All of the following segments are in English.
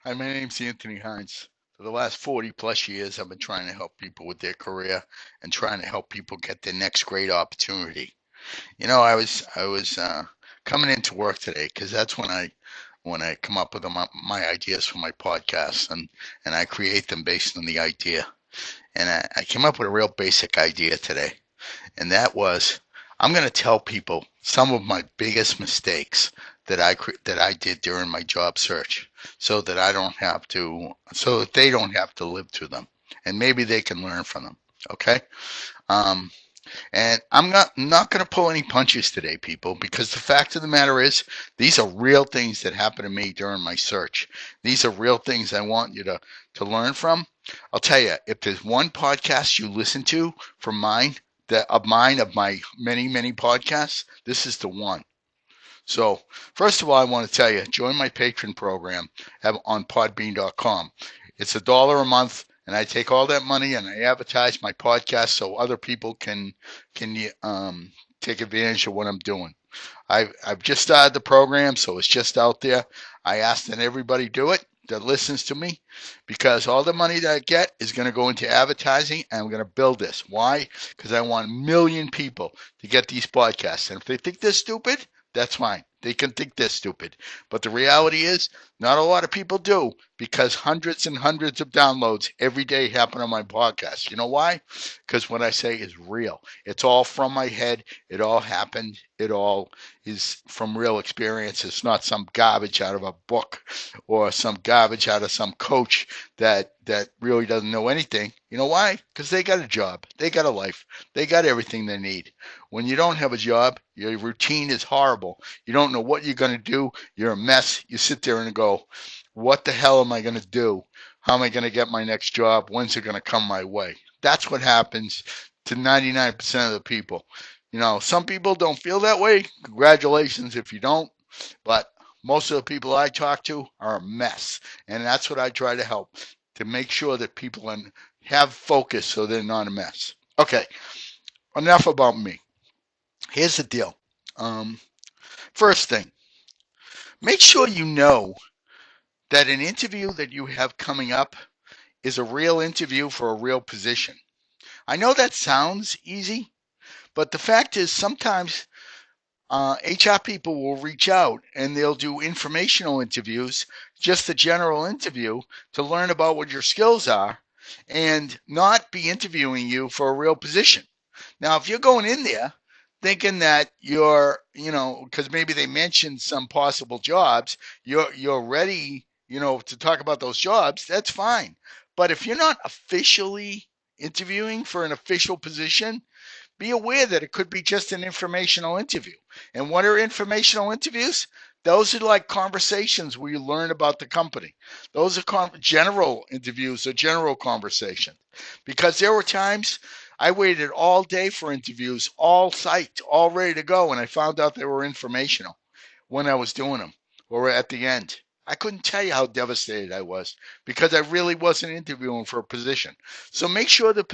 Hi, my name's Anthony Hines. For the last 40 plus years, I've been trying to help people with their career and trying to help people get their next great opportunity. I was coming into work today because that's when I come up with my ideas for my podcasts and I create them based on the idea. And I came up with a real basic idea today, and that was I'm going to tell people some of my biggest mistakes that I did during my job search, so that they don't have to live through them, and maybe they can learn from them. Okay. Um, and I'm not going to pull any punches today, people, because the fact of the matter is, these are real things that happened to me during my search. These are real things I want you to learn from. I'll tell you, if there's one podcast you listen to from of my many podcasts, this is the one. So, first of all, I want to tell you, join my Patron program on podbean.com. It's $1 a month, and I take all that money and I advertise my podcast so other people can take advantage of what I'm doing. I've just started the program, so it's just out there. I ask that everybody do it that listens to me, because all the money that I get is going to go into advertising, and I'm going to build this. Why? Because I want a million people to get these podcasts. And if they think they're stupid, that's fine. They can think they're stupid. But the reality is, not a lot of people do, because hundreds and hundreds of downloads every day happen on my podcast. You know why? Because what I say is real. It's all from my head. It all happened. It all is from real experience. It's not some garbage out of a book or some garbage out of some coach that really doesn't know anything. You know why? Because they got a job. They got a life. They got everything they need. When you don't have a job, your routine is horrible. You don't know what you're going to do. You're a mess. You sit there and go, what the hell am I going to do? How am I going to get my next job? When's it going to come my way? That's what happens to 99% of the people. Some people don't feel that way. Congratulations if you don't. But most of the people I talk to are a mess. And that's what I try to help, to make sure that people have focus so they're not a mess. Okay, enough about me. Here's the deal. Um, First thing, make sure you know that an interview that you have coming up is a real interview for a real position. I know that sounds easy, but the fact is sometimes HR people will reach out and they'll do informational interviews, just a general interview to learn about what your skills are and not be interviewing you for a real position. Now, if you're going in there thinking that because maybe they mentioned some possible jobs, you're ready, to talk about those jobs, that's fine. But if you're not officially interviewing for an official position, be aware that it could be just an informational interview. And what are informational interviews? Those are like conversations where you learn about the company. Those are general interviews or general conversations. Because there were times I waited all day for interviews, all psyched, all ready to go, and I found out they were informational when I was doing them or at the end. I couldn't tell you how devastated I was because I really wasn't interviewing for a position. So make sure the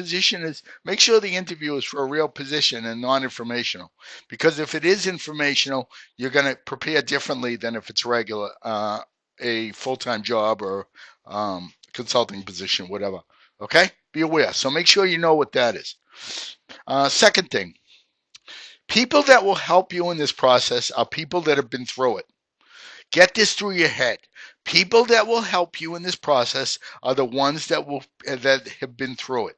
interview is for a real position and non-informational. Because if it is informational, you're going to prepare differently than if it's a full-time job or consulting position, whatever. Okay? Be aware. So make sure you know what that is. Second thing, people that will help you in this process are people that have been through it. Get this through your head. People that will help you in this process are the ones that have been through it.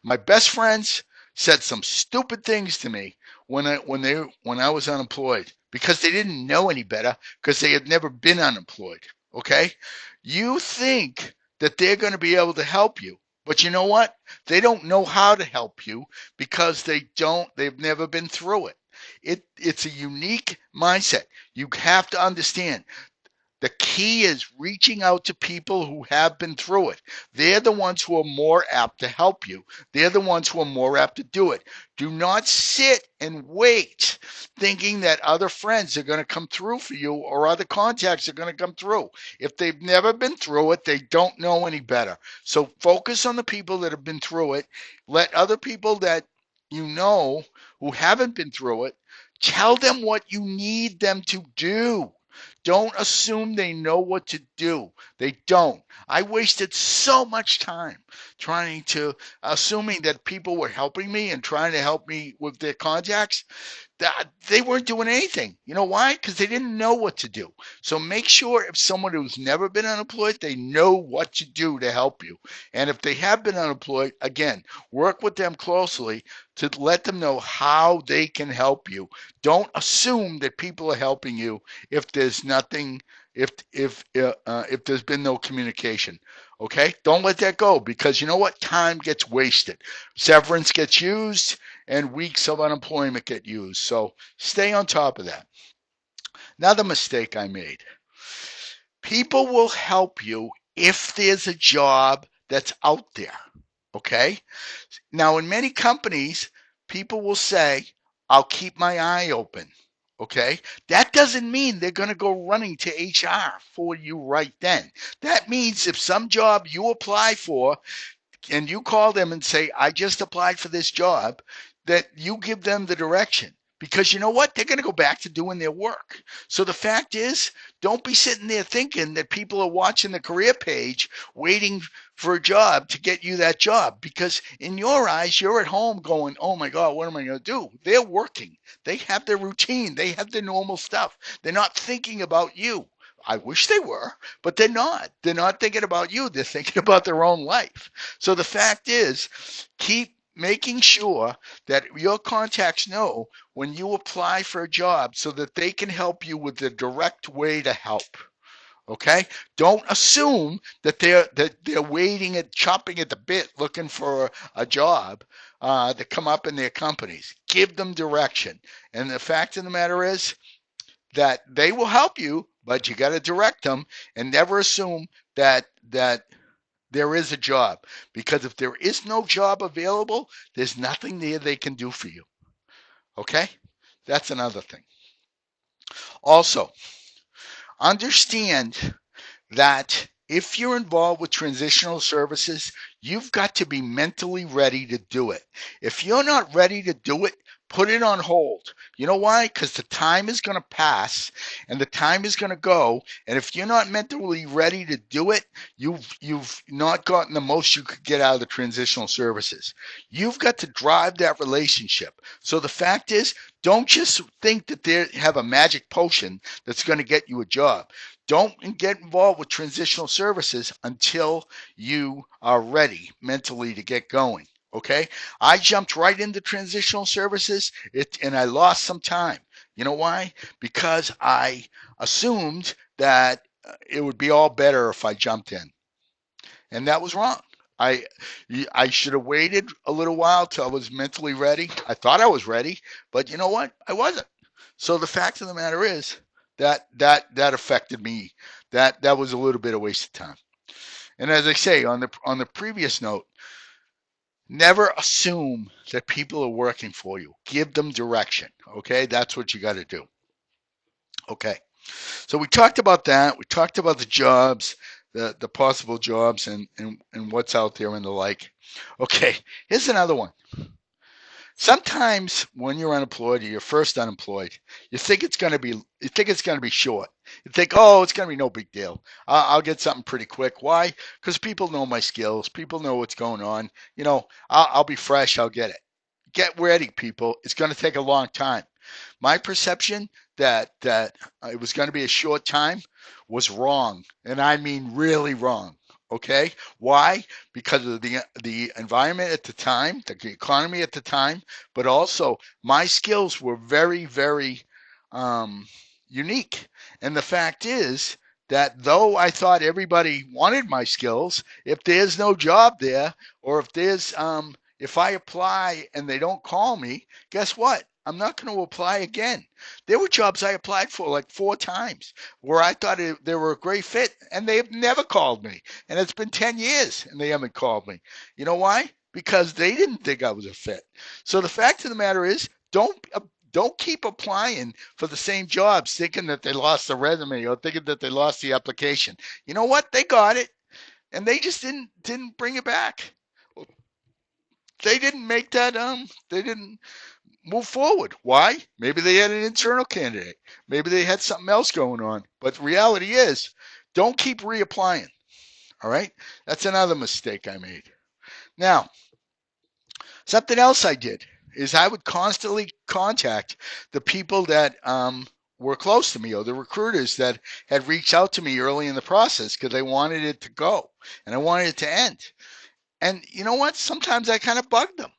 My best friends said some stupid things to me when I was unemployed because they didn't know any better because they had never been unemployed. Okay? You think that they're going to be able to help you. But you know what? They don't know how to help you because they've never been through it. It's a unique mindset. You have to understand the key is reaching out to people who have been through it. They're the ones who are more apt to help you. They're the ones who are more apt to do it. Do not sit and wait thinking that other friends are going to come through for you or other contacts are going to come through. If they've never been through it, they don't know any better. So focus on the people that have been through it. Let other people that you know who haven't been through it tell them what you need them to do. Don't assume they know what to do. They don't. I wasted so much time trying to, assuming that people were helping me and trying to help me with their contacts, that they weren't doing anything. You know why? Because they didn't know what to do. So make sure if someone who's never been unemployed, they know what to do to help you. And if they have been unemployed, again, work with them closely to let them know how they can help you. Don't assume that people are helping you if there's nothing, if there's been no communication. Okay, don't let that go, because you know what? Time gets wasted, severance gets used, and weeks of unemployment get used. So stay on top of that. Another mistake I made: people will help you if there's a job that's out there. Okay, now in many companies, people will say, I'll keep my eye open. Okay, that doesn't mean they're going to go running to HR for you right then. That means if some job you apply for and you call them and say, I just applied for this job, that you give them the direction. Because you know what? They're going to go back to doing their work. So the fact is, don't be sitting there thinking that people are watching the career page waiting for a job to get you that job. Because in your eyes, you're at home going, oh my God, what am I going to do? They're working. They have their routine. They have their normal stuff. They're not thinking about you. I wish they were, but they're not. They're not thinking about you. They're thinking about their own life. So the fact is, keep making sure that your contacts know when you apply for a job so that they can help you with the direct way to help. Okay? Don't assume that they're waiting and chopping at the bit looking for a job to come up in their companies. Give them direction. And the fact of the matter is that they will help you, but you got to direct them, and never assume that there is a job, because if there is no job available, there's nothing there they can do for you. Okay? That's another thing. Also, understand that if you're involved with transitional services, you've got to be mentally ready to do it. If you're not ready to do it, put it on hold. You know why? Because the time is going to pass and the time is going to go. And if you're not mentally ready to do it, you've not gotten the most you could get out of the transitional services. You've got to drive that relationship. So the fact is, don't just think that they have a magic potion that's going to get you a job. Don't get involved with transitional services until you are ready mentally to get going. Okay, I jumped right into transitional services, and I lost some time. You know why? Because I assumed that it would be all better if I jumped in, and that was wrong. I I should have waited a little while till I was mentally ready. I thought I was ready, but you know what? I wasn't. So the fact of the matter is that affected me. That was a little bit of waste of time. And as I say on the previous note, never assume that people are working for you. Give them direction. Okay, that's what you got to do. Okay, so we talked about that. We talked about the jobs, the possible jobs, and what's out there and the like. Okay, here's another one. Sometimes when you're unemployed or you're first unemployed, you think it's going to be short. You think, oh, it's going to be no big deal. I'll get something pretty quick. Why? Because people know my skills. People know what's going on. You know, I'll be fresh. I'll get it. Get ready, people. It's going to take a long time. My perception that it was going to be a short time was wrong, and I mean really wrong. Okay, why? Because of the environment at the time, the economy at the time, but also my skills were very um, unique. And the fact is that though I thought everybody wanted my skills, if there's no job there, or if I apply and they don't call me, guess what? I'm not going to apply again. There were jobs I applied for like 4 times where I thought they were a great fit, and they've never called me. And it's been 10 years and they haven't called me. You know why? Because they didn't think I was a fit. So the fact of the matter is, don't keep applying for the same jobs thinking that they lost the resume or thinking that they lost the application. You know what? They got it, and they just didn't bring it back. They didn't make that they didn't move forward. Why? Maybe they had an internal candidate. Maybe they had something else going on. But the reality is, don't keep reapplying. All right? That's another mistake I made. Now, something else I did is I would constantly contact the people that were close to me or the recruiters that had reached out to me early in the process because I wanted it to go and I wanted it to end. And you know what? Sometimes I kind of bugged them.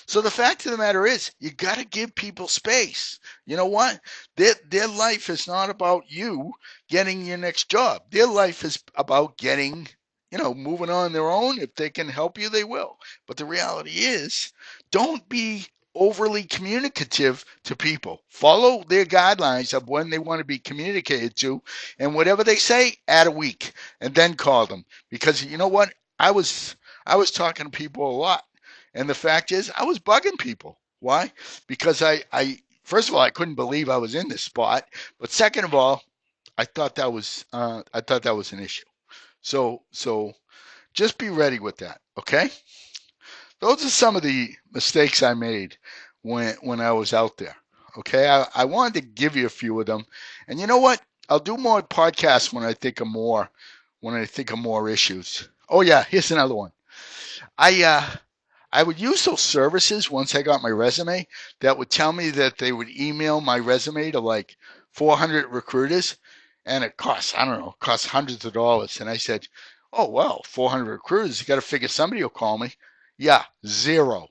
So the fact of the matter is, you got to give people space. You know what? Their life is not about you getting your next job. Their life is about getting, moving on their own. If they can help you, they will. But the reality is, don't be overly communicative to people. Follow their guidelines of when they want to be communicated to, and whatever they say, add a week, and then call them. Because you know what? I was talking to people a lot. And the fact is, I was bugging people. Why? Because I first of all, I couldn't believe I was in this spot. But second of all, I thought that was an issue. So just be ready with that. Okay. Those are some of the mistakes I made when I was out there. Okay. I wanted to give you a few of them. And you know what? I'll do more podcasts when I think of more issues. Oh yeah, here's another one. I would use those services once I got my resume that would tell me that they would email my resume to like 400 recruiters, and it costs, I don't know, costs hundreds of dollars. And I said, oh, well, 400 recruiters, you got to figure somebody will call me. Yeah, zero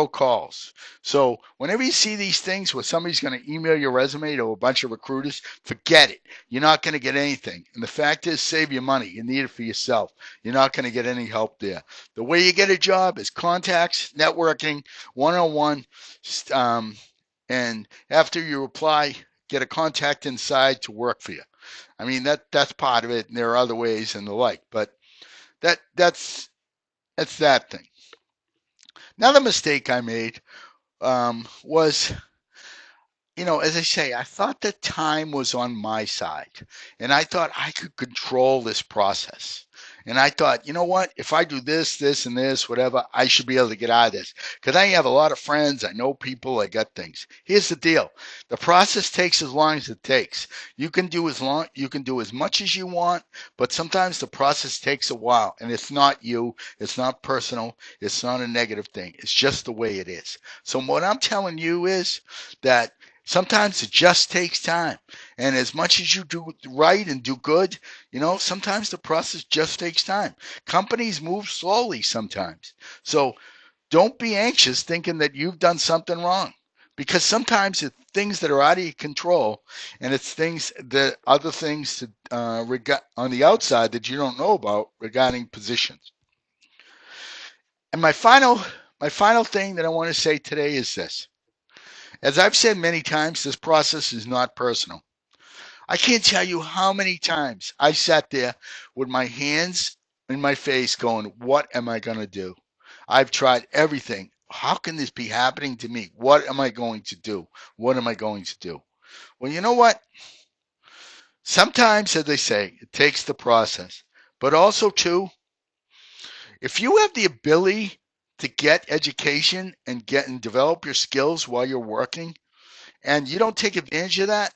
calls. So whenever you see these things where somebody's going to email your resume to a bunch of recruiters, forget it. You're not going to get anything. And the fact is, save your money. You need it for yourself. You're not going to get any help there. The way you get a job is contacts, networking, one-on-one, and after you apply, get a contact inside to work for you. I mean that's part of it, and there are other ways and the like, but that's that thing. Another mistake I made was, as I say, I thought that time was on my side, and I thought I could control this process. And I thought, you know what? If I do this, this, and this, whatever, I should be able to get out of this. Because I have a lot of friends, I know people, I got things. Here's the deal: the process takes as long as it takes. You can do as much as you want, but sometimes the process takes a while, and it's not you, it's not personal, it's not a negative thing. It's just the way it is. So what I'm telling you is that sometimes it just takes time. And as much as you do right and do good, sometimes the process just takes time. Companies move slowly sometimes. So don't be anxious thinking that you've done something wrong. Because sometimes it's things that are out of your control, and it's other things on the outside that you don't know about regarding positions. And my final thing that I want to say today is this. As I've said many times, this process is not personal. I can't tell you how many times I sat there with my hands in my face going, what am I going to do? I've tried everything. How can this be happening to me? What am I going to do? What am I going to do? Well, you know what? Sometimes, as they say, it takes the process. But also, too, if you have the ability to get education and get and develop your skills while you're working, and you don't take advantage of that,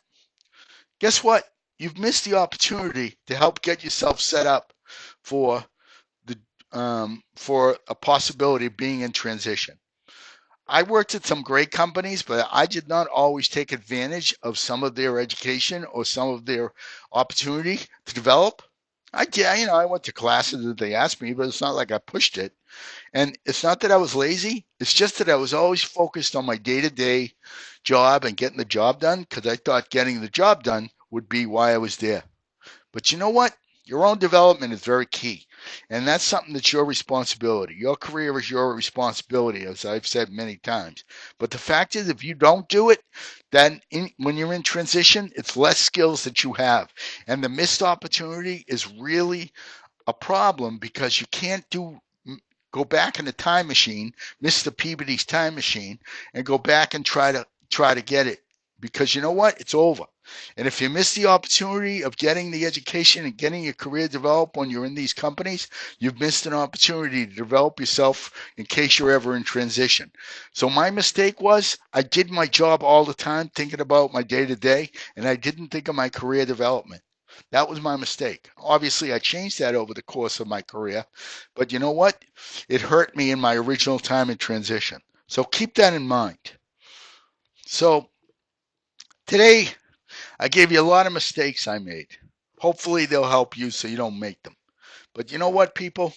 guess what? You've missed the opportunity to help get yourself set up for the for a possibility of being in transition. I worked at some great companies, but I did not always take advantage of some of their education or some of their opportunity to develop. I did, I went to classes that they asked me, but it's not like I pushed it. And it's not that I was lazy. It's just that I was always focused on my day-to-day job and getting the job done because I thought getting the job done would be why I was there. But you know what? Your own development is very key. And that's something that's your responsibility. Your career is your responsibility, as I've said many times. But the fact is, if you don't do it, then when you're in transition, it's less skills that you have. And the missed opportunity is really a problem because you can't go back in the time machine, Mr. Peabody's time machine, and go back and try to get it. Because you know what? It's over. And if you miss the opportunity of getting the education and getting your career developed when you're in these companies, you've missed an opportunity to develop yourself in case you're ever in transition. So my mistake was I did my job all the time thinking about my day to day, and I didn't think of my career development. That was my mistake. Obviously, I changed that over the course of my career, but you know what? It hurt me in my original time in transition. So keep that in mind. So today, I gave you a lot of mistakes I made. Hopefully they'll help you so you don't make them. But you know what, people?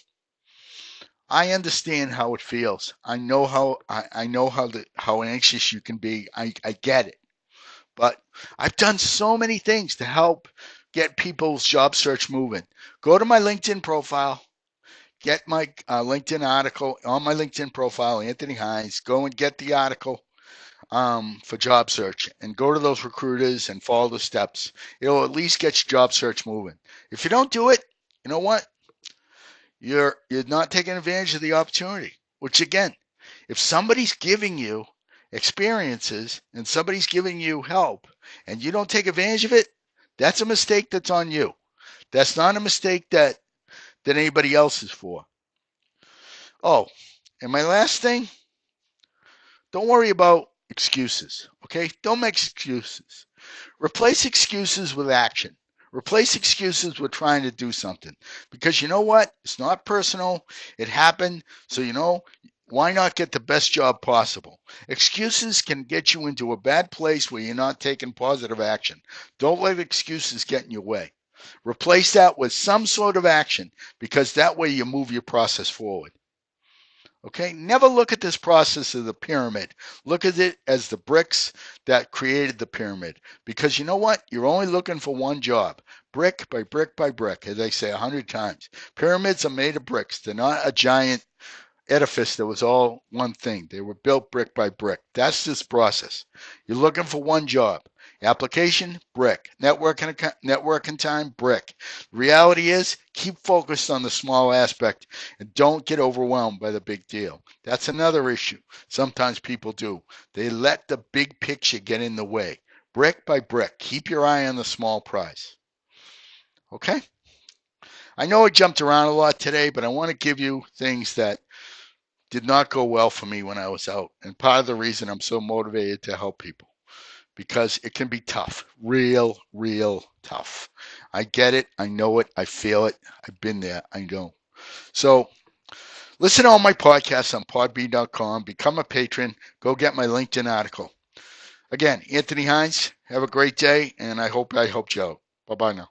I understand how it feels. I know how anxious you can be. I get it. But I've done so many things to help get people's job search moving. Go to my LinkedIn profile, get my LinkedIn article on my LinkedIn profile, Anthony Hines. Go and get the article for job search and go to those recruiters and follow the steps. It'll at least get your job search moving. If you don't do it, you know what? You're not taking advantage of the opportunity. Which again, if somebody's giving you experiences and somebody's giving you help and you don't take advantage of it, that's a mistake that's on you. That's not a mistake that anybody else is for. Oh, and my last thing, don't worry about excuses. Okay? Don't make excuses. Replace excuses with action. Replace excuses with trying to do something. Because you know what? It's not personal. It happened. So, why not get the best job possible? Excuses can get you into a bad place where you're not taking positive action. Don't let excuses get in your way. Replace that with some sort of action because that way you move your process forward. Okay, never look at this process as a pyramid. Look at it as the bricks that created the pyramid. Because you know what? You're only looking for one job, brick by brick by brick, as I say 100 times. Pyramids are made of bricks. They're not a giant edifice that was all one thing. They were built brick by brick. That's this process. You're looking for one job. Application, brick. Networking time, brick. Reality is, keep focused on the small aspect and don't get overwhelmed by the big deal. That's another issue. Sometimes people do. They let the big picture get in the way. Brick by brick. Keep your eye on the small prize. Okay? I know I jumped around a lot today, but I want to give you things that did not go well for me when I was out. And part of the reason I'm so motivated to help people because it can be tough, real tough. I get it. I know it. I feel it. I've been there. I know. So listen to all my podcasts on podbean.com. Become a patron. Go get my LinkedIn article. Again, Anthony Hines, have a great day, and I hope I helped you out. Bye-bye now.